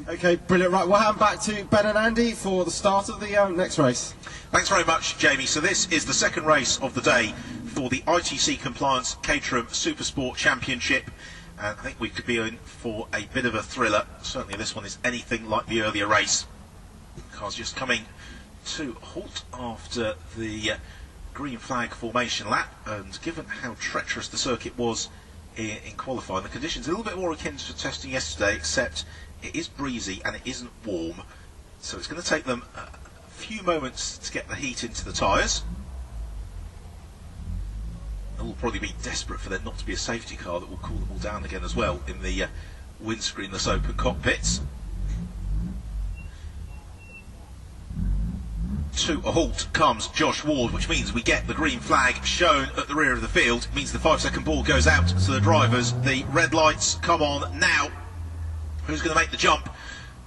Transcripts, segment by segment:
Okay, brilliant. Right, we'll hand back to Ben and Andy for the start of the next race. Thanks very much, Jamie. So this is the second race of the day for the ITC Compliance Caterham Supersport Championship. And I think we could be in for a bit of a thriller. Certainly this one is anything like the earlier race. Cars just coming to a halt after the green flag formation lap, and given how treacherous the circuit was in qualifying, the conditions are a little bit more akin to testing yesterday, except it is breezy and it isn't warm, so it's going to take them a few moments to get the heat into the tyres. It will probably be desperate for there not to be a safety car that will cool them all down again as well in the windscreenless open cockpits. To a halt comes Josh Ward, which means we get the green flag shown at the rear of the field. It means the 5-second ball goes out to the drivers. The red lights come on now. Who's going to make the jump?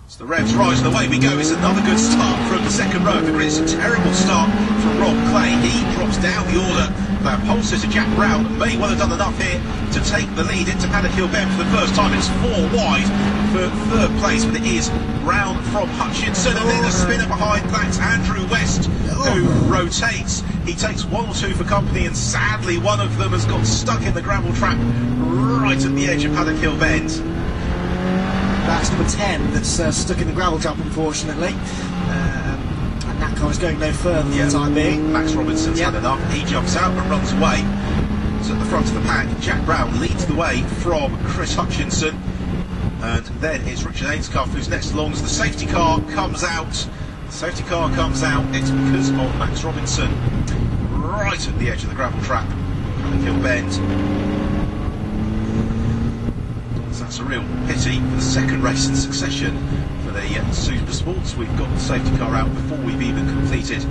So the revs rise and away we go. It's another good start from the second row of the grid. It's a terrible start from Rob Clay. He drops down the order. That pole sitter Jack Brown may well have done enough here to take the lead into Paddock Hill Bend for the first time. It's 4 wide for third place, but it is Brown from Hutchinson, and then a spinner behind. That's Andrew West, who rotates. He takes 1 or 2 for company, and sadly one of them has got stuck in the gravel trap right at the edge of Paddock Hill Bend. That's number 10 that's stuck in the gravel trap, unfortunately. And that car is going no further for the time being. Max Robinson's had enough. He jumps out and runs away. So at the front of the pack, Jack Brown leads the way from Chris Hutchinson. And then it's Richard Ainscuff who's next along as the safety car comes out. The safety car comes out. It's because of Max Robinson right at the edge of the gravel trap. Paddock Hill Bend. That's a real pity for the second race in succession for the Supersports. We've got the safety car out before we've even completed a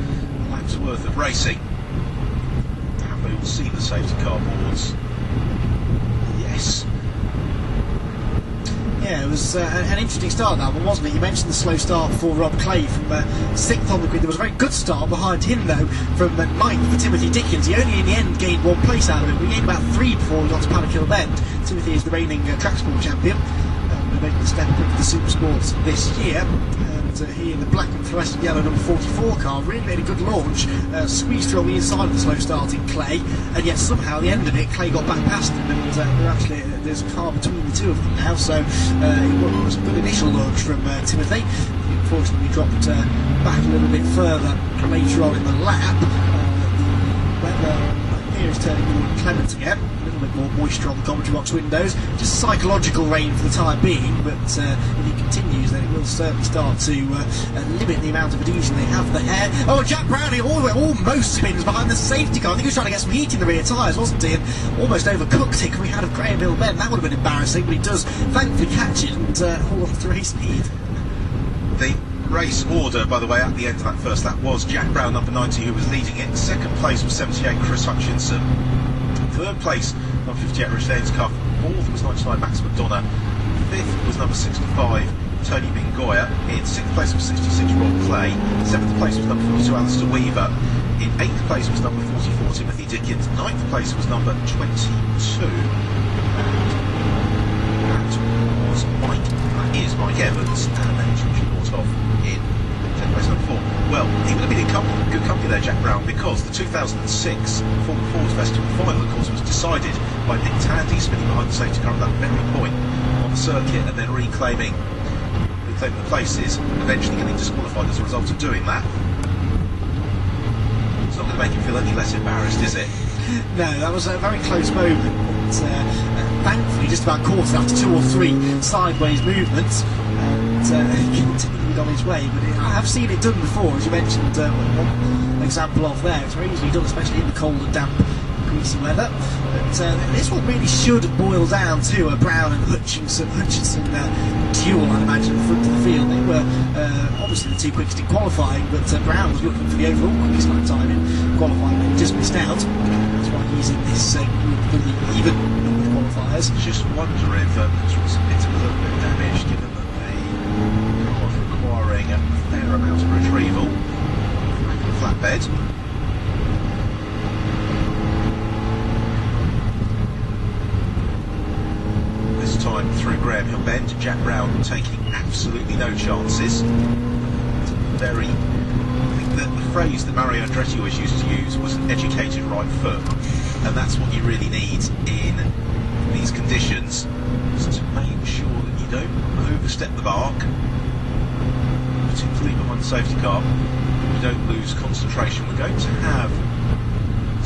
lap's worth of racing. Have they all seen the safety car boards? Yes. Yeah, it was an interesting start, that one, wasn't it? You mentioned the slow start for Rob Clay from 6th on the grid. There was a very good start behind him, though, from 9th for Timothy Dickens. He only in the end gained 1 place out of it. We gained about 3 before we got to Paddock Hill Bend. Timothy is the reigning track sport champion. We're making the step up into the Supersports this year. And he in the black and fluorescent yellow number 44 car really made a good launch, squeezed through on the inside of the slow starting Clay, and yet somehow at the end of it Clay got back past him, and there's a car between the two of them now, so it was a good initial launch from Timothy. Unfortunately, he dropped back a little bit further later on in the lap. Here is turning more inclement again, a little bit more moisture on the commentary box windows, just psychological rain for the time being, but if it continues then it will certainly start to limit the amount of adhesion they have there. Oh, Jack Brown almost spins behind the safety car. I think he was trying to get some heat in the rear tyres, wasn't he, and almost overcooked it coming out of Graham Hill Bend. That would have been embarrassing, but he does thankfully catch it and haul off to race speed. The race order, by the way, at the end of that first lap was Jack Brown, number 90, who was leading it. Second place was 78, Chris Hutchinson. Third place, number 58, Richard Ainscuff. Fourth was 99, Max McDonough. Fifth was number 65, Tony Bingoya. In sixth place was 66, Rob Clay. Seventh place was number 42, Alistair Weaver. In eighth place was number 44, Timothy Dickens. Ninth place was number 22. That is Mike Evans, and then Richard Mortoff in 10th place number 4. Well, he would have been in good company there, Jack Brown, because the 2006 Formula Ford Festival final, of course, was decided by Nick Tandy spinning behind the safety car at that very point on the circuit, and then reclaiming the places, eventually getting disqualified as a result of doing that. It's not going to make him feel any less embarrassed, is it? No, that was a very close moment, but thankfully just about caught after 2 or 3 sideways movements, and continued on his way. But I have seen it done before, as you mentioned, one example of there. It's very easily done, especially in the cold and damp, greasy weather. But this one really should boil down to a Brown and Hutchinson duel, I'd imagine, in the front of the field. They were obviously the 2 quickest in qualifying, but Brown was looking for the overall quickest lap time in qualifying, and just missed out. That's why he's in this group of the even number of qualifiers. Just wonder if it's a little bit damaged, given that the car was requiring a fair amount of retrieval back in the flatbed. This time through Graham Hill Bend, Jack Brown taking absolutely absolutely no chances. Very, I think that the phrase that Mario Andretti always used to use was an educated right foot, and that's what you really need in these conditions, is to make sure that you don't overstep the mark, particularly behind the safety car. You don't lose concentration. We're going to have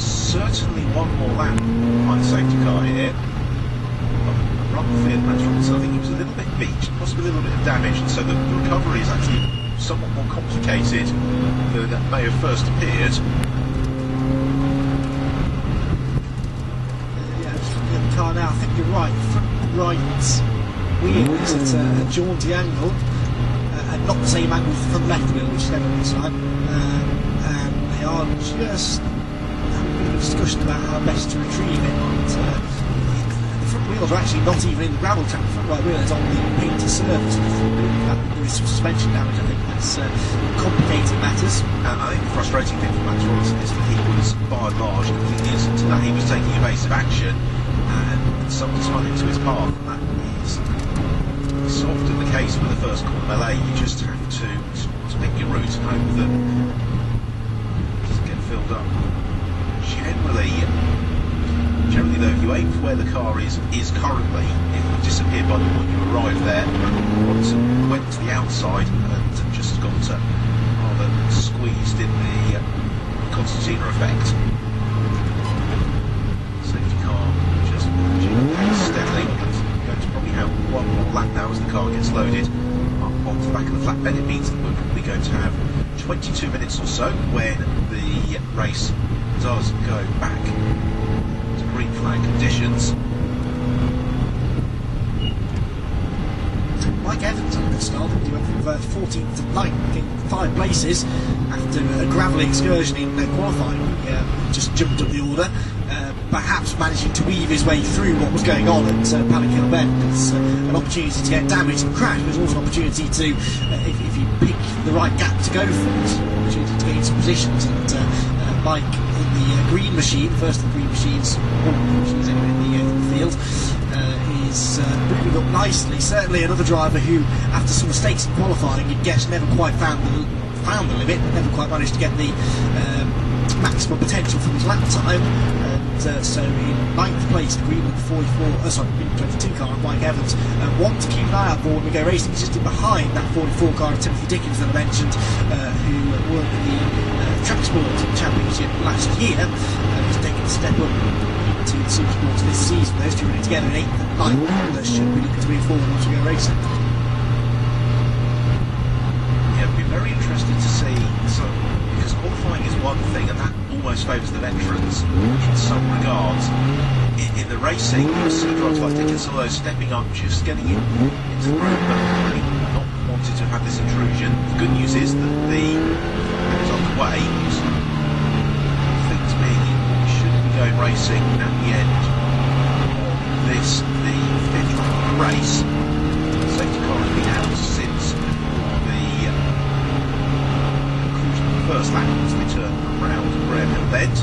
certainly one more lap behind the safety car here. Rutherford, Max Robinson, I think he was a little bit beached, possibly a little bit of damage, and so the recovery is actually somewhat more complicated than that may have first appeared. Yeah, just looking at the car now, I think you're right. Front right wheel is at a jaunty angle, and not the same angle as the front left wheel, which is never a good sign. And they are just having a bit of a discussion about how best to retrieve it. The front wheels are actually not even in the gravel track. The front right wheel is on the painted surface. There is some suspension damage. I think that's complicating matters. I think the frustrating thing for Max Robinson is that he was, by and large, completely innocent to that. He was taking evasive action, and somebody spun into his path. And that is so often the case with the first corner melee. You just have to pick your route and hope that it doesn't get filled up. Generally though, if you aim for where the car is currently, it will disappear by the point you arrive there. Robinson went to the outside and just got rather squeezed in the concertina effect. Safety car just managing pace steadily. Going to probably have one more lap now as the car gets loaded up onto the back of the flatbed. It means that we're probably going to have 22 minutes or so when the race does go back to green flag conditions. Mike Evans on a good start. He went from 14th to 9th, getting 5 places after a gravelly excursion in qualifying. He just jumped up the order, perhaps managing to weave his way through what was going on at Palakill Bend. It's an opportunity to get damaged and crash, but it's also an opportunity to, if you pick the right gap to go for, it's an opportunity to gain some positions. And Mike in the green machine, first of the green machines, all green machines anyway in the field, is moving up nicely. Certainly another driver who, after some mistakes in qualifying, you'd guess never quite found the limit, but never quite managed to get the maximum potential from his lap time. And so in 9th place, the green 22 car of Mike Evans. One to keep an eye out for when we go racing, just in behind that 44 car of Timothy Dickens that I mentioned, who won the Supersport Championship last year. He's taken a step up to the Supersports this season. Those two running together in 8th and 9th. That should be looking to move forward once we go racing. Yeah, it'd be very interesting to see, because qualifying is one thing, and that almost favours the veterans in some regards. In the racing, you see drivers like Dickens, some of those stepping up, just getting into the road, but really not wanted to have this intrusion. The good news is that the is on the way. Things being, we should be going racing at the end of this, the 5th lap of the race. The safety car has been out since the conclusion of the first lap as they turn around Caterham Bend,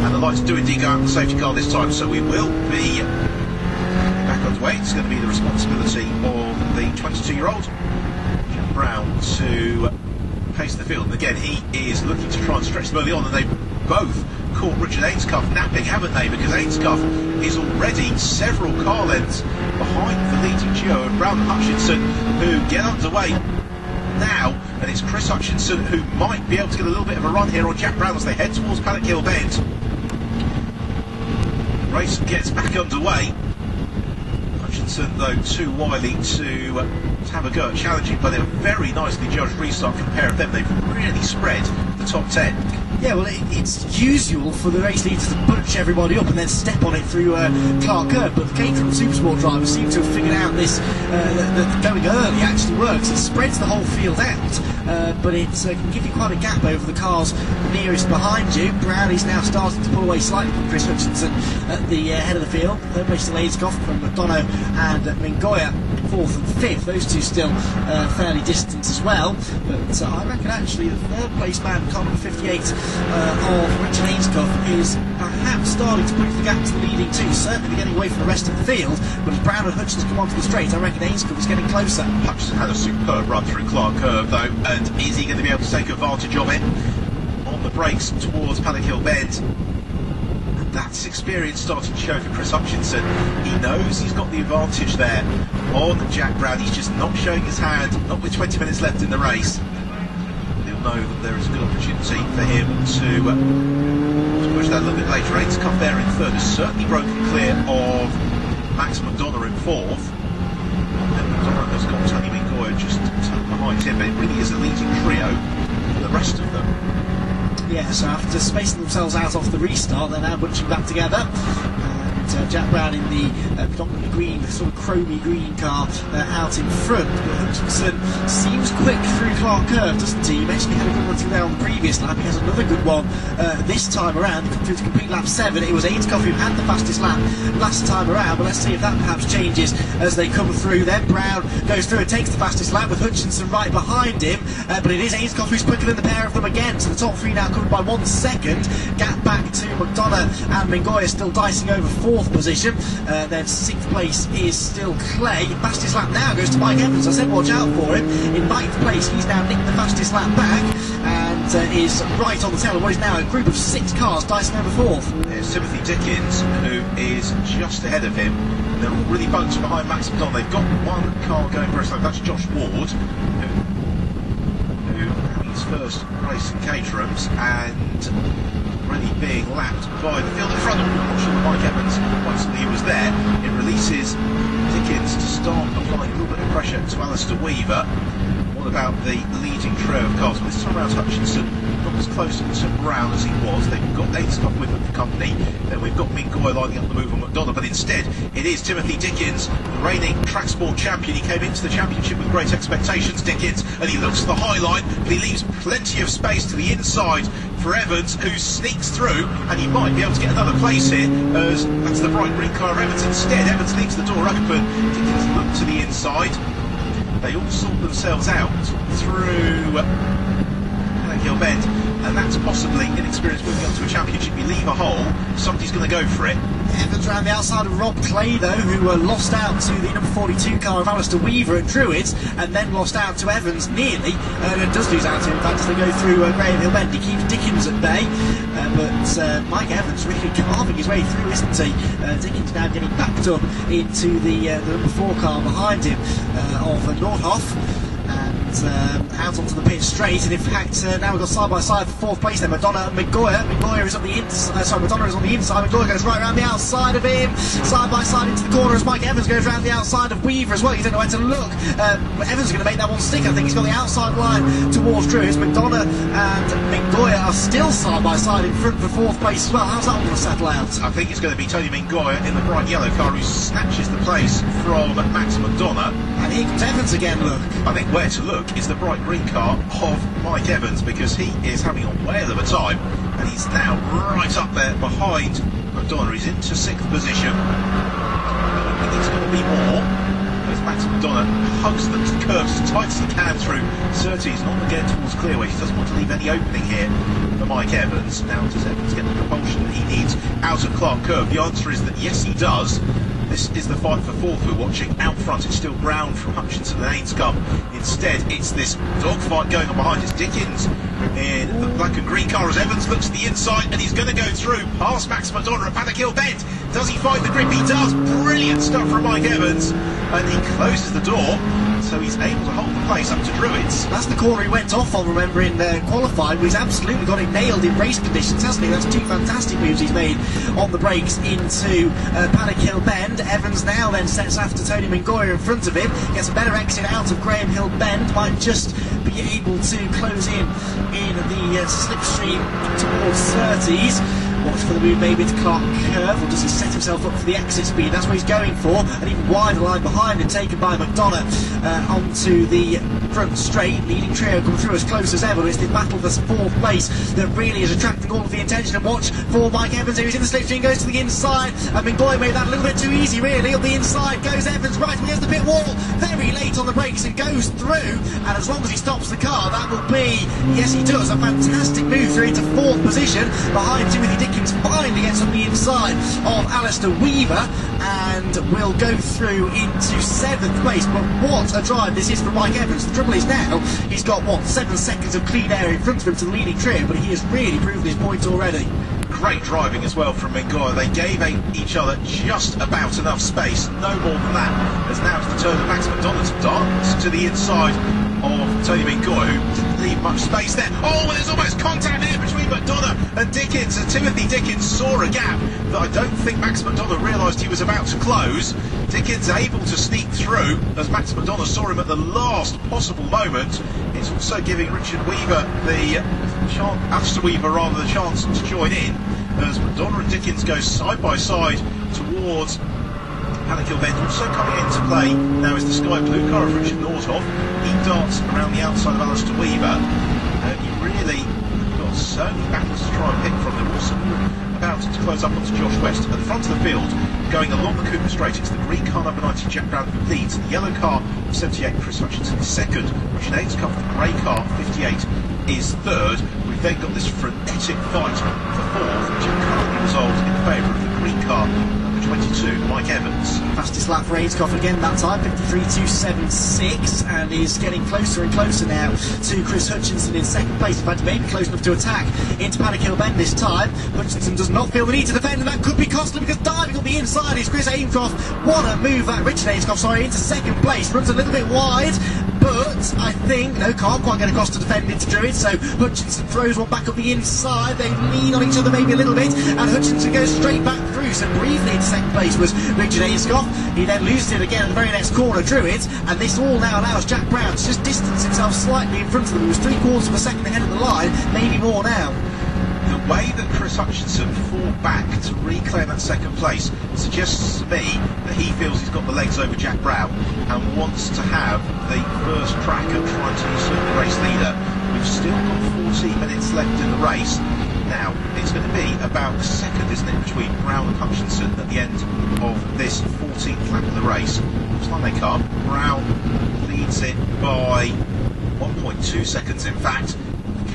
and the lights do indeed go out on the safety car this time, so we will be back underway. It's going to be the responsibility of the 22-year-old Jack Brown to pace the field, and again he is looking to try and stretch them early on, and they both caught Richard Ainscuff napping, haven't they? Because Ainscuff is already several car lengths behind the leading duo of Brown and Hutchinson, who get underway now, and it's Chris Hutchinson who might be able to get a little bit of a run here on Jack Brown as they head towards Palakill Bend. Race gets back underway. Hutchinson though too wily to have a go at challenging, but a very nicely judged restart from a pair of them. They've really spread the top 10. Yeah, well, it's usual for the race leaders to bunch everybody up and then step on it through Clark Kerr, but the Caterham Supersport drivers seem to have figured out this, that going early actually works. It spreads the whole field out, but it can give you quite a gap over the cars nearest behind you. Brown is now starting to pull away slightly from Chris Hutchinson at the head of the field. Third place to Ainscoff from McDonough and Mingoya 4th and 5th. Those two still fairly distant as well. But I reckon actually the third place man, car number 58 of Richard Ainscough, is perhaps starting to push the gap to the leading two. Certainly getting away from the rest of the field. But as Brown and Hutchins come onto the straight, I reckon Ainscough is getting closer. Hutchins had a superb run through Clark Curve though, and is he going to be able to take advantage of it? On the brakes towards Paddock Hill Bend. And that's experience starting to show for Chris Hutchinson. He knows he's got the advantage there on Jack Brown. He's just not showing his hand, not with 20 minutes left in the race. He'll know that there is a good opportunity for him to push that a little bit later. Ainscough there in third has certainly broken clear of Max McDonough in fourth. And McDonough has got Tony Mingoya just behind him, but it really is a leading trio for the rest of them. Yeah, so after spacing themselves out off the restart, they're now bunching back together. And Jack Brown in the predominantly green, sort of chromy green car out in front. But Hutchinson seems quick through Clark Curve, doesn't he? You mentioned he had a good run through there on the previous lap. He has another good one this time around. He come through to complete lap 7. It was Ainscough who had the fastest lap last time around, but let's see if that perhaps changes as they come through. Then Brown goes through and takes the fastest lap with Hutchinson right behind him, but it is Ainscough who's quicker than the pair of them again. So the top three now covered by 1 second. Gap back to McDonough and Mingoya still dicing over 4th position. Then 6th place is still Clay. Fastest lap now goes to Mike Evans. I said watch out for him. In 9th place, he's now nicked the fastest lap back and is right on the tail of what is now a group of 6 cars dicing over 4th. There's Timothy Dickens, who is just ahead of him. They're all really bunched behind Max McDonough. They've got one car going very slow. That's Josh Ward, who having his first race in Caterham's and really being lapped by the field in front of him. I'm not sure that Mike Evans, once he was there, it releases Dickens to start applying a little bit of pressure to Alistair Weaver. What about the leading trio of cars? Well, this time around Hutchinson not as close to Brown as he was. They've got Ainscough with them for company. Then we've got Mingoya lining up the move on McDonough, but instead it is Timothy Dickens, the reigning track sport champion. He came into the championship with great expectations, Dickens, and he looks to the high line, but he leaves plenty of space to the inside for Evans, who sneaks through, and he might be able to get another place here, as that's the bright green car of Evans. Instead, Evans leaves the door open. Dickens look to the inside. They all sort themselves out through Paddock Hill Bend, and that's possibly inexperience moving up to a championship. You leave a hole, somebody's going to go for it. Evans around the outside of Rob Clay, though, who lost out to the number 42 car of Alistair Weaver at Druids, and then lost out to Evans nearly, and does lose out to him, in fact, as they go through Graham Hill Bend. He keeps Dickens at bay, but Mike Evans really carving his way through, isn't he? Dickens now getting backed up into the number 4 car behind him of Nordhoff. Out onto the pit straight, and in fact now we've got side by side for 4th place then Madonna and Mingoya. Mingoya is on the inside, Madonna is on the inside. Mingoya goes right around the outside of him, side by side into the corner as Mike Evans goes around the outside of Weaver as well. You don't know where to look. Evans is going to make that one stick. I think he's got the outside line towards Druids. Madonna and Mingoya are still side by side in front for 4th place as well. How's that one going to settle out? I think it's going to be Tony Mingoya in the bright yellow car who snatches the place from Max McDonough. And here comes Evans again, look. I think where to look is the bright green car of Mike Evans, because he is having a whale of a time, and he's now right up there behind McDonough. He's into 6th position. I think it's going to be more, as Max McDonough hugs the curves as tight as he can through Surtees and on again towards Clearway. He doesn't want to leave any opening here for Mike Evans. Now does Evans get the propulsion that he needs out of Clark Curve? The answer is that yes, he does. This is the fight for 4th we're watching. Out front it's still Brown from Hutchinson and Ainscough. Instead it's this dogfight going on behind us. Dickens in the black and green car as Evans looks to the inside, and he's going to go through past Max McDonough at Paddock Hill Bend. Does he find the grip? He does. Brilliant stuff from Mike Evans, and he closes the door, so he's able to hold the place up to Druids. That's the corner he went off on, remember, in qualifying, but he's absolutely got it nailed in race conditions, hasn't he? That's 2 fantastic moves he's made on the brakes into Paddock Hill Bend. Evans now then sets after Tony Mingoya in front of him, gets a better exit out of Graham Hill Bend, might just be able to close in the slipstream towards Surtees. Watch for the move maybe to Clark Curve, or does he set himself up for the exit speed? That's what he's going for. An even wider line behind him, taken by McDonough onto the front straight. Leading trio come through as close as ever. It's the battle for 4th place that really is attracting all of the attention. And watch for Mike Evans, who's in the slipstream, goes to the inside. And Mingoy made that a little bit too easy, really. On the inside goes Evans, right against the pit wall. Very late on the brakes and goes through. And as long as he stops the car, that will be, yes he does, a fantastic move through into 4th position behind Timothy Dickens. Finally gets on the inside of Alistair Weaver and will go through into 7th place. But what a drive this is for Mike Evans. The trouble is now he's got 7 seconds of clean air in front of him to the leading trio, but he has really proven his point already. Great driving as well from Mingoya. They gave each other just about enough space, no more than that, as now it's the turn of Max McDonough to dance to the inside of Tony Mingoya, who didn't leave much space there. Oh, and there's almost contact here between McDonough and Dickens, and Timothy Dickens saw a gap that I don't think Max McDonough realised he was about to close. Dickens able to sneak through as Max McDonough saw him at the last possible moment. It's also giving Richard Weaver Alistair Weaver rather the chance to join in, as McDonough and Dickens go side by side towards Panikill Bend. Also coming into play now is the sky blue car of Richard Nordhoff. He darts around the outside of Alistair Weaver. He really got so many battles to try and pick from. They're also about to close up onto Josh West at the front of the field, going along the Cooper Straight. It's the green car number 90 Jack Brown who leads, the yellow car 78 Chris Hutchinson is second, Richard Aids car for the grey car 58 is third. We've then got this frenetic fight for 4th, which currently resolved in favour of the green car number 22 Mike Evans. Fastest lap for Aidscoff again that time, 53.276, and is getting closer and closer now to Chris Hutchinson in 2nd place. In fact, maybe close enough to attack into Panikill Bend this time. Hutchinson does not feel the need to defend, and that could be costly, because diving on the inside is Chris Ainscoff. What a move that Richard Ainscoff, into 2nd place. Runs a little bit wide, but I think, no, can't quite get across to defend into Druid, so Hutchinson throws one back up the inside. They lean on each other maybe a little bit, and Hutchinson goes straight back through. So briefly into 2nd place was Richard Ainscoff. He then loses it again at the very next corner, Druid, and this all now allows Jack Brown to just distance himself slightly in front of them. He was 3/4 of a second ahead of the line, maybe more now. The way that Chris Hutchinson fought back to reclaim that 2nd place suggests to me that he feels he's got the legs over Jack Brown and wants to have the first crack at trying to usurp the race leader. We've still got 14 minutes left in the race. Now, it's going to be about a second, isn't it, between Brown and Hutchinson at the end of this 14th lap of the race. Looks like they come. Brown leads it by 1.2 seconds, in fact.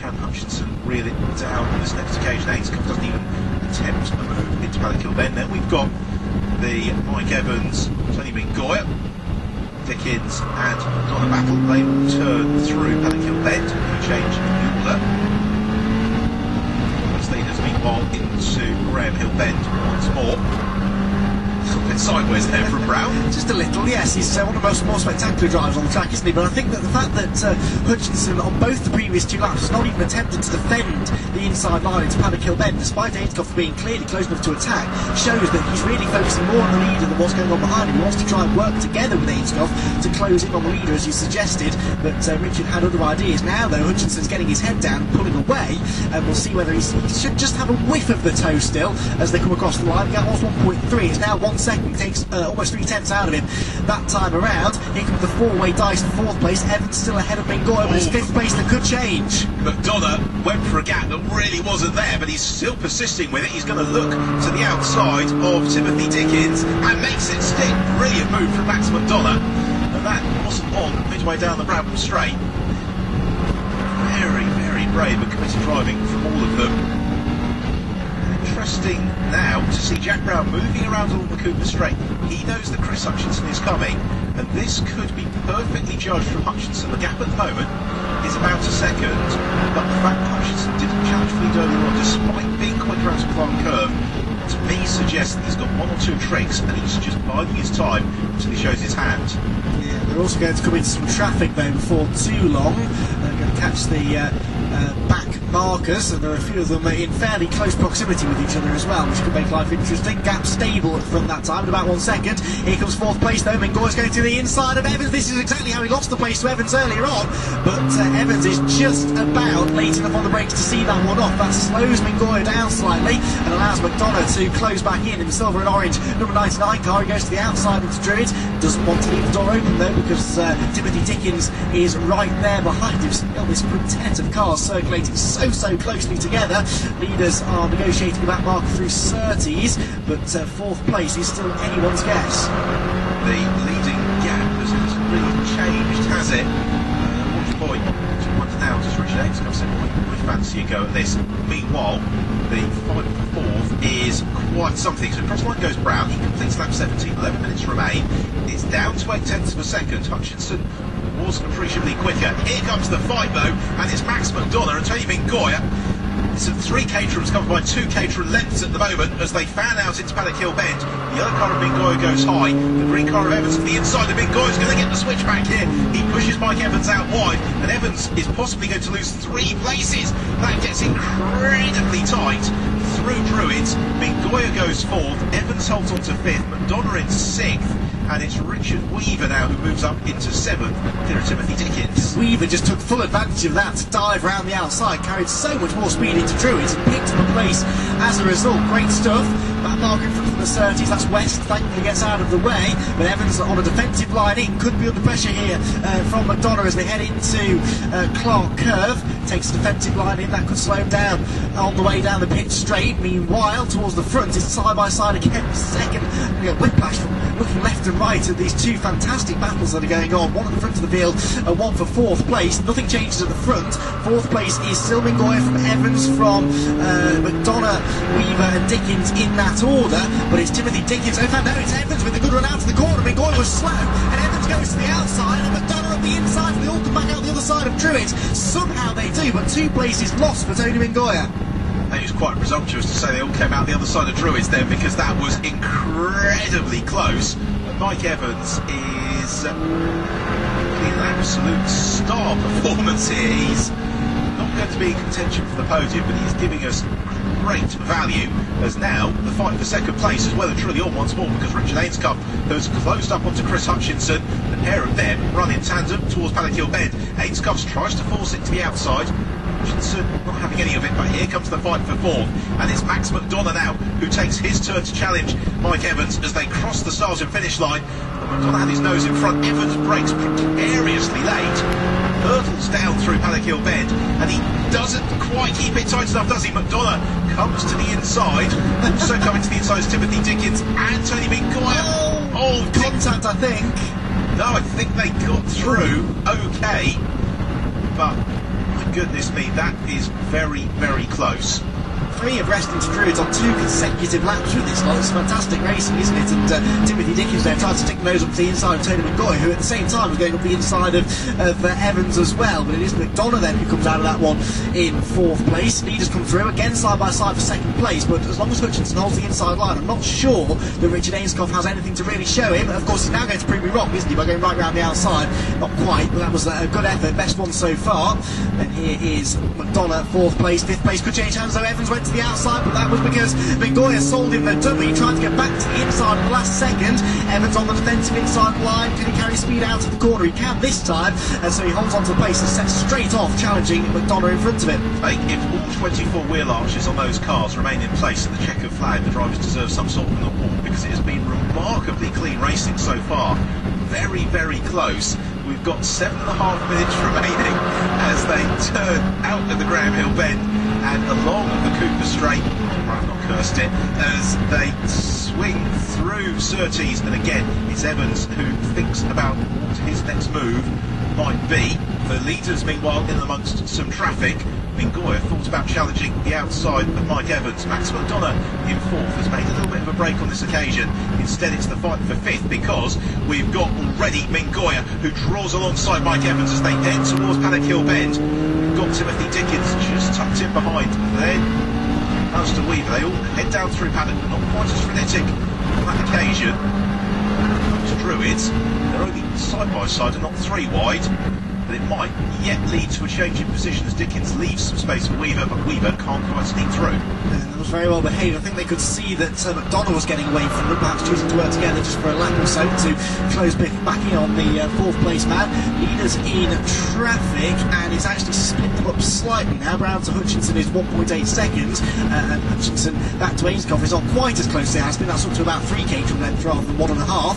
Can Hutchinson reel it down on this next occasion? Ainscoff doesn't even attempt a move into Panikill Bend. Then we've got the Mike Evans, Tony Mingoya, Dickens and McDonough battle. They will turn through Panikill Bend for a change in the order. Leaders meanwhile into Graham Hill Bend once more. A bit sideways there from Brown. Just a little, yes. He's one of the more spectacular drivers on the track, isn't he? But I think that the fact that Hutchinson on both the previous 2 laps has not even attempted to defend the inside line into Panikill Bend, despite Ainscoff being clearly close enough to attack, shows that he's really focusing more on the leader than what's going on behind him. He wants to try and work together with Ainscoff to close in on the leader, as you suggested, but Richard had other ideas. Now, though, Hutchinson's getting his head down, pulling away, and we'll see whether he should just have a whiff of the toe still as they come across the line. The gap was 1.3, it's now 1 second. Takes almost 3/10 out of him that time around. Here comes the 4-way dice for 4th place. Evans still ahead of Mingoya, but it's 5th place that could change. McDonough went for a gap that really wasn't there, but he's still persisting with it. He's going to look to the outside of Timothy Dickens and makes it stick. Brilliant move from Max McDonough, and that wasn't on midway down the Bradford Straight. Very, very brave and committed driving from all of them. Interesting now to see Jack Brown moving around along the Cooper Straight. He knows that Chris Hutchinson is coming, and this could be perfectly judged from Hutchinson. The gap at the moment is about a second, but the fact that Hutchinson didn't challenge for lead earlier on, despite being quite around to Clark Curve, to me suggests that he's got 1 or 2 tricks, and he's just biding his time until he shows his hand. Yeah, they're also going to come into some traffic though before too long. They're going to catch the back markers, and there are a few of them in fairly close proximity with each other as well, which could make life interesting. Gap stable from that time, in about 1 second. Here comes fourth place though. Mingoya's going to the inside of Evans. This is exactly how he lost the place to Evans earlier on, but Evans is just about late enough on the brakes to see that one off. That slows Mingoya down slightly and allows McDonough to close back in the silver and orange number 99 car. He goes to the outside into Druid. Doesn't want to leave the door open though, because Timothy Dickens is right there behind him. Still this quintet of cars circulating so closely together. Leaders are negotiating a back marker through Surtees, but fourth place is still anyone's guess. The leading gap hasn't really changed, has it? Watch boy, I wonder now, does Richard Ainscough say, I fancy a go at this? Meanwhile, the fight for fourth is quite something. So cross line goes Brown, he completes lap 17, 11 minutes remain. It's down to 8/10 of a second. Hutchinson was appreciably quicker. Here comes the fight though, and it's Max McDonough and Tony Mingoya. It's at 3 Caterhams covered by 2 Caterham lengths at the moment as they fan out into Paddock Hill Bend. The yellow car of Mingoya goes high. The green car of Evans to the inside of Mingoya's going to get the switch back here. He pushes Mike Evans out wide, and Evans is possibly going to lose 3 places. That gets incredibly tight through Druids. Mingoya goes 4th. Evans holds on to 5th. McDonough in 6th. And it's Richard Weaver now who moves up into 7th. Here are Timothy Dickens. Weaver just took full advantage of that to dive around the outside, carried so much more speed into Druids and picked up a place as a result. Great stuff. That marker in front of the Surtees, that's West, thankfully gets out of the way, but Evans on a defensive line in, could be under pressure here from McDonough as they head into Clark Curve. Takes a defensive line in, that could slow him down on the way down the pit straight. Meanwhile, towards the front, it's side by side again, second. We get whiplash from looking left and right at these two fantastic battles that are going on. One at the front of the field, one for fourth place. Nothing changes at the front. Fourth place is still Mingoya from Evans, from McDonough, Weaver and Dickens in that order, but it's Timothy Dickens. In fact, no, it's Evans with a good run out to the corner. Mingoya was slow, and Evans goes to the outside, and McDonough on the inside, and they all come back out the other side of Druids. Somehow they do, but 2 places lost for Tony Mingoya. I think it's quite presumptuous to say they all came out the other side of Druids then, because that was incredibly close. Mike Evans is an absolute star performance here. He's not going to be in contention for the podium, but he's giving us great value, as now the fight for second place is well and truly on once more, because Richard Ainscough has closed up onto Chris Hutchinson. The pair of them run in tandem towards Paddock Hill Bend. Ainscough tries to force it to the outside. Hutchinson not having any of it, but here comes the fight for fourth, and it's Max McDonough now who takes his turn to challenge Mike Evans as they cross the start and finish line. McDonough had his nose in front. Evans brakes precariously late, hurtles down through Paddock Hill Bend, and he doesn't quite keep it tight enough, does he? McDonough comes to the inside. Also coming to the inside is Timothy Dickens and Tony Mingoya. Oh, Contact, I think. No, I think they got through okay, but my goodness me, that is very close. 3 abreast into Druids on 2 consecutive laps with this lot. It's fantastic racing, isn't it? And Timothy Dickens there tried to stick the nose up to the inside of Tony Mingoya, who at the same time was going up the inside of Evans as well. But it is McDonough then who comes out of that one in 4th place. Leaders come through again side by side for 2nd place, but as long as Hutchinson holds the inside line, I'm not sure that Richard Ainscough has anything to really show him. Of course, he's now going to prove me wrong, isn't he, by going right round the outside. Not quite, but that was a good effort, best one so far. And here is McDonough, 4th place. 5th place could change hands though. Evans went to the outside, but that was because Mingoya sold him the dummy. He tried to get back to the inside at the last second. Evans on the defensive inside line. Can he carry speed out of the corner? He can this time, and so he holds on to the pace and sets straight off, challenging McDonough in front of him. I think if all 24 wheel arches on those cars remain in place at the checkered flag, the drivers deserve some sort of an award, because it has been remarkably clean racing so far. Very close. We've got 7.5 minutes remaining as they turn out of the Graham Hill Bend and along the Cooper Straight. I've not cursed it, as they swing through Surtees, and again it's Evans who thinks about what his next move might be. The leaders meanwhile in amongst some traffic. Mingoya thought about challenging the outside of Mike Evans. Max McDonough in 4th has made a little bit of a break on this occasion. Instead it's the fight for 5th, because we've got already Mingoya who draws alongside Mike Evans as they head towards Paddock Hill Bend. We've got Timothy Dickens just tucked in behind. Then Alistair Weaver, they all head down through Paddock, but not quite as frenetic on that occasion. Those Druids, they're only side by side and not 3 wide. but it might yet lead to a change in position as Dickens leaves some space for Weaver, but Weaver can't quite sneak through. It was very well behaved. I think they could see that McDonough was getting away from them, perhaps choosing to work together just for a lap or so to close back in on the fourth place man. Leaders in traffic, and it's actually split them up slightly now. Brown to Hutchinson is 1.8 seconds, and Hutchinson back to Ainscough is not quite as close as it has been. That's up to about 3 km length rather than 1.5.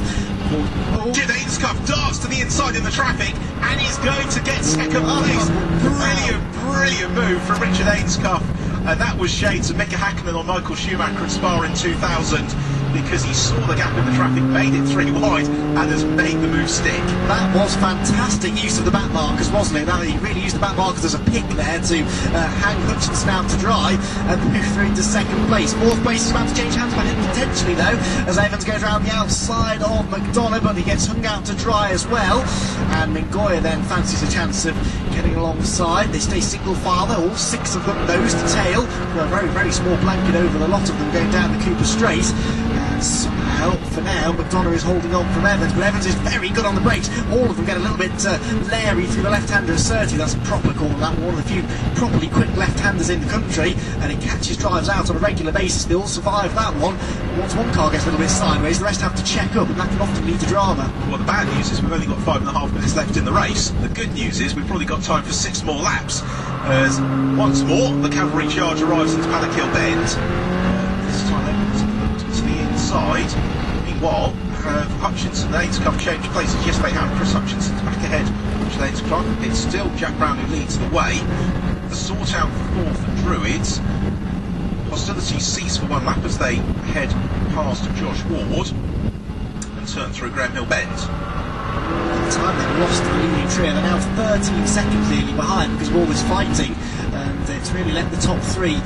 Jid Ainscough darts to the inside in the traffic, and he's going to get second place. Brilliant move from Richard Ainscough. And that was shades of Mika Hakkinen on Michael Schumacher in Spa in 2000, because he saw the gap in the traffic, made it 3 wide, and has made the move stick. That was fantastic use of the back markers, wasn't it? He really used the back markers as a pick there to hang Hutchinson out to dry and move through into second place. Fourth place is about to change hands potentially, though, as Evans goes around the outside of McDonough, but he gets hung out to dry as well. And Mingoya then fancies a chance of getting alongside. They stay single file, all 6 of them nose to tail, with a very, very small blanket over the lot of them going down the Cooper Straight. And somehow, for now, McDonough is holding on from Evans, but Evans is very good on the brakes. All of them get a little bit leery through the left-hander of Surtees. That's a proper call, that one of the few properly quick left-handers in the country, and it catches drives out on a regular basis. They all survive that one. Once one car gets a little bit sideways, the rest have to check up, and that can often lead to drama. Well, the bad news is we've only got 5.5 minutes left in the race. The good news is we've probably got time for 6 more laps, as once more the cavalry charge arrives into Paddock Hill Bend. This time Evans looked to the inside. Meanwhile, have Hutchinson and Ainscough changed places? Yes, they have. Chris Hutchinson's back ahead. Which Ainscough. It's still Jack Brown who leads the way. The sort out fourth for Druids. Hostilities cease for 1 lap as they head past Josh Ward and turn through Graham Hill Bend. At the time they lost the leading trio, they're now 13 seconds nearly behind because of all this fighting, and it's really let the top 3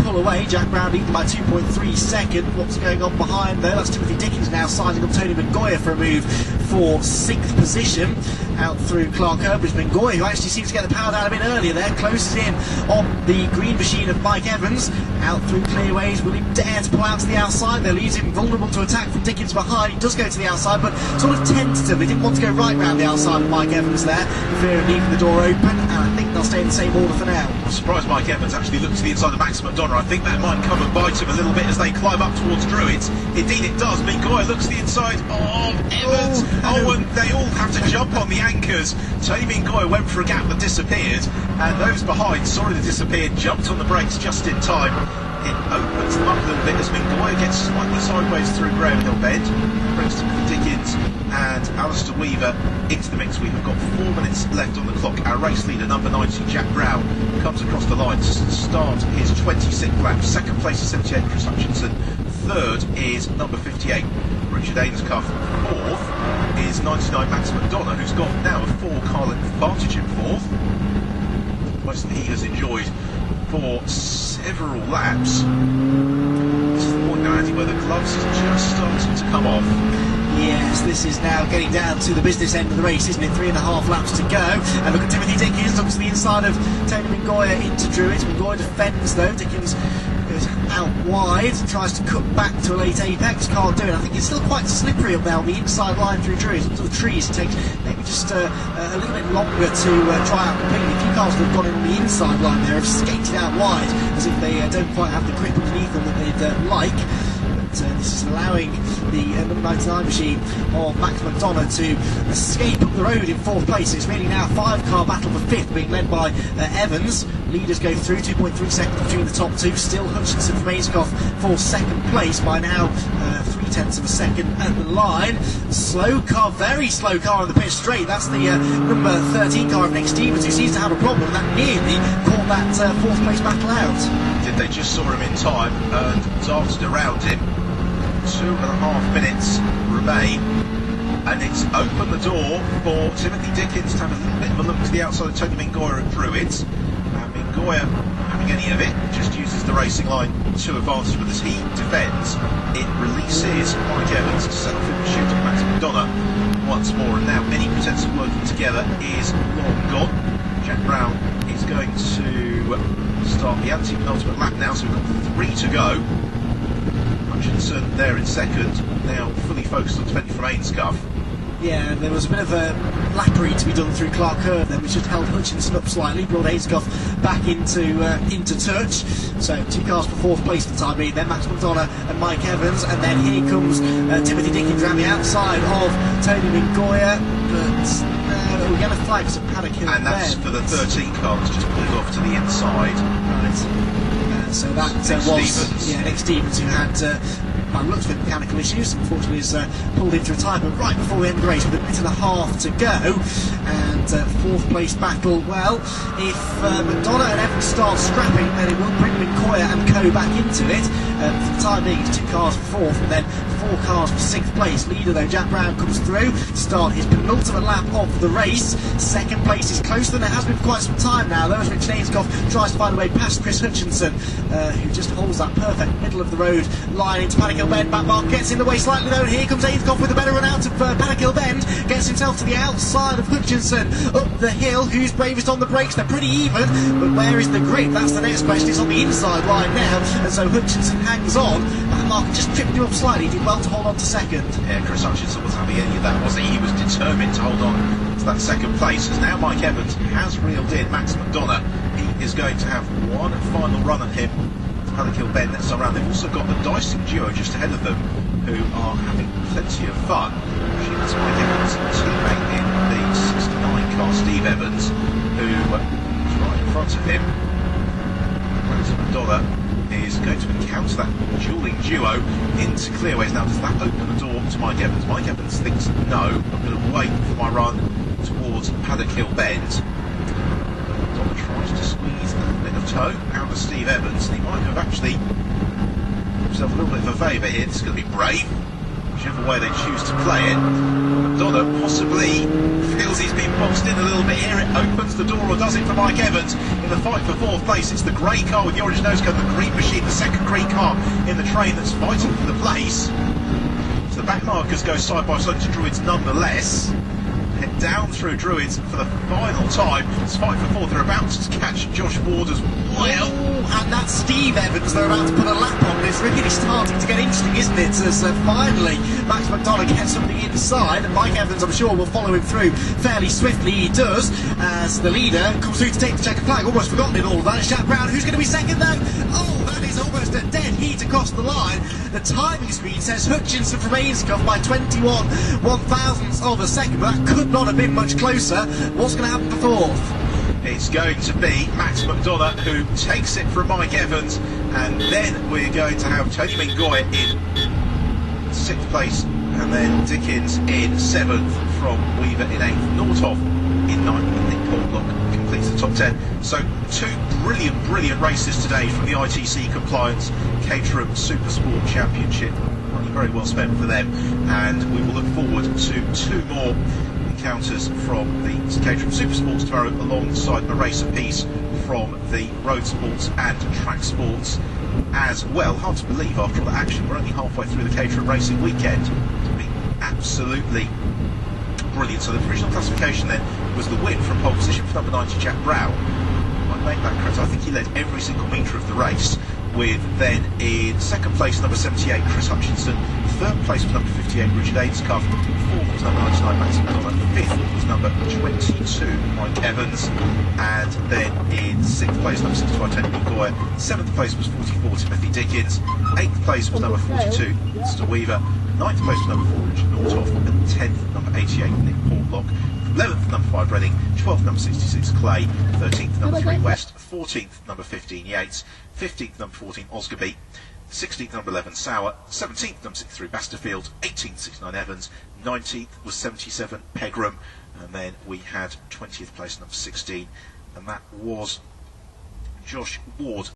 pull away. Jack Brown leading by 2.3 seconds. What's going on behind though? That's Timothy Dickens now sizing up Tony Mingoya for a move for 6th position out through Clark Herbridge. Mingoya, who actually seems to get the power down a bit earlier there, closes in on the green machine of Mike Evans out through clearways. Will he dare to pull out to the outside? They'll leave him vulnerable to attack from Dickens behind. He does go to the outside, but sort of tentatively. Didn't want to go right round the outside of Mike Evans there, for fear of leaving the door open, and I think they'll stay in the same order for now. I'm surprised Mike Evans actually looked to the inside of Max McDonough. I think that might come and bite him a little bit as they climb up towards Druids. Indeed it does. Mingoya looks to the inside of Evans. And they all have to jump on the anchors. Tony Mingoya went for a gap that disappeared, and those behind saw it disappear, jumped on the brakes just in time. It opens them up a little bit as Mingoya gets slightly sideways through Graham Hill Bend, brings Timothy Dickens and Alistair Weaver into the mix. We have got 4 minutes left on the clock. Our race leader, number 90, Jack Brown, comes across the line to start his 26th lap. Second place is 78, Chris Hutchinson. Third is number 58, Richard Ainscough. Fourth is 99, Max McDonough, who's got now a 4-car length advantage in fourth. Most that he has enjoyed for several laps. This is the point now, Andy, where the gloves is just starting to come off. Yes, this is now getting down to the business end of the race, isn't it? 3.5 laps to go. And look at Timothy Dickens, looks to the inside of Tony Mingoya into Druids. Mingoya defends though. Dickens goes out wide, tries to cut back to a late apex, can't do it. I think it's still quite slippery up there on the inside line through Druids. Into the trees, it takes maybe just a little bit longer to dry out completely. A few cars that have gone in on the inside line there have skated out wide as if they don't quite have the grip underneath them that they'd like. This is allowing the number 99 machine of Max McDonough to escape up the road in 4th place. It's really now a 5-car battle for 5th, being led by Evans. Leaders go through, 2.3 seconds between the top 2. Still Hutchinson from Ainscough for 2nd place by now 0.3 of a second at the line. Slow car, very slow car on the pit straight. That's the number 13 car of Nick Stevens, who seems to have a problem. That nearly caught that 4th place battle out. They just saw him in time and darted around him. 2.5 minutes remain, and it's opened the door for Timothy Dickens to have a little bit of a look to the outside of Tony Mingoya at Druids. Mingoya having any of it, just uses the racing line to advantage, but as he defends, it releases Mike Evans to settle for the shoot of Max McDonough once more, and now any pretense of working together is long gone. Jack Brown is going to start the anti-penultimate lap now, so we've got 3 to go. Hutchinson there in second, now fully focused on defending from Ainscough. Yeah, there was a bit of a lappery to be done through Clark Curve then, which had held Hutchinson up slightly, brought Ayscough back into touch. So 2 cars for 4th place for the time being, then Max McDonough and Mike Evans, and then here comes Timothy Dickens around the outside of Tony Mingoya, but we're going to flag some paddock hill. And that's for the 13 car that's just pulled off to the inside. Right. So that was Nick Stevens, who had looks for mechanical issues. Unfortunately, has pulled into retirement right before the end of the race with a minute and a half to go. And 4th place battle. Well, if McDonough and Evans start scrapping, then it will bring Minkoya and co back into it. For the time being, it's 2 cars for 4th, and then 4 cars for 6th place. Leader though, Jack Brown comes through to start his penultimate lap of the race. 2nd place is closer than it has been for quite some time now, though, as Richard Ayscough tries to find a way past Chris Hutchinson, who just holds that perfect middle of the road line into Paddock Hill Bend. Back mark gets in the way slightly though, and here comes Ayscough with a better run out of Paddock Hill Bend. Gets himself to the outside of Hutchinson. Up the hill, who's bravest on the brakes? They're pretty even, but where is the grip? That's the next question. It's on the inside line now, and so Hutchinson hangs on. That mark just tripped him up slightly. He did well to hold on to 2nd. Yeah, Chris Hutchinson wasn't having any of that, was he? He was determined to hold on to that 2nd place, as now Mike Evans has reeled in Max McDonough. He is going to have one final run at him. Paddock Hill Bend next time round. They've also got the Dicing duo just ahead of them, who are having plenty of fun. That's Mike Evans' teammate in the 69 car, Steve Evans, who is right in front of him. Max McDonough is going to encounter that dueling duo into clearways. Now, does that open the door to Mike Evans? Mike Evans thinks, no, I'm going to wait for my run towards Paddock Hill Bend. McDonough tries to squeeze a bit of toe out of Steve Evans, and he might have actually himself a little bit of a favour here. This is going to be brave, whichever way they choose to play it. McDonough possibly feels he's been boxed in a little bit here. It opens the door, or does it, for Mike Evans in the fight for 4th place. It's the grey car with the orange nose cone, the green machine, the 2nd green car in the train that's fighting for the place. So the back markers go side by side to Druids nonetheless. Head down through Druids for the final time. It's fight for 4th. They're about to catch Josh Ward as well. And that's Steve Evans. They're about to put a lap on. It's really starting to get interesting, isn't it? As finally Max McDonough gets on the inside, and Mike Evans, I'm sure, will follow him through fairly swiftly. He does, as the leader comes through to take the checkered flag. Almost forgotten in all of that. It's Jack Brown, who's going to be 2nd though. Oh, that is almost a dead heat across the line. The timing screen says Hutchinson from Ayscough by 21 1/1000ths of a second, but that could not have been much closer. What's going to happen for 4th? It's going to be Max McDonough who takes it from Mike Evans, and then we're going to have Tony Mingoya in 6th place, and then Dickens in 7th from Weaver in 8th. Northoff in 9th, and Nick Portlock completes the top 10. So 2 brilliant races today from the ITC Compliance Caterham Supersport Championship. Money very well spent for them, and we will look forward to 2 more encounters from the Caterham Supersports tomorrow, alongside a race apiece from the Road Sports and Track Sports as well. Hard to believe after all that action, we're only halfway through the Caterham racing weekend. It's been absolutely brilliant. So the provisional classification then was the win from pole position for number 90 Jack Brown. I made that correct. I think he led every single metre of the race, with then in 2nd place number 78 Chris Hutchinson, 3rd place was number 58 Richard Ayscough, 4th was number 99 Max McDonough, 5th was number 22 Mike Evans, and then in 6th place number 65 Tony Mingoya, 7th place was 44 Timothy Dickens, 8th place was number 42 Mr Weaver, 9th place was number 4 Richard Northoff, and 10th number 88 Nick Portlock. 11th number 5 Reading, 12th number 66 Clay, 13th number 3 West, 14th number 15 Yates, 15th number 14 Osgerby, 16th number 11 Sauer, 17th number 63 Basterfield, 18th 69 Evans, 19th was 77 Pegram, and then we had 20th place number 16, and that was Josh Ward.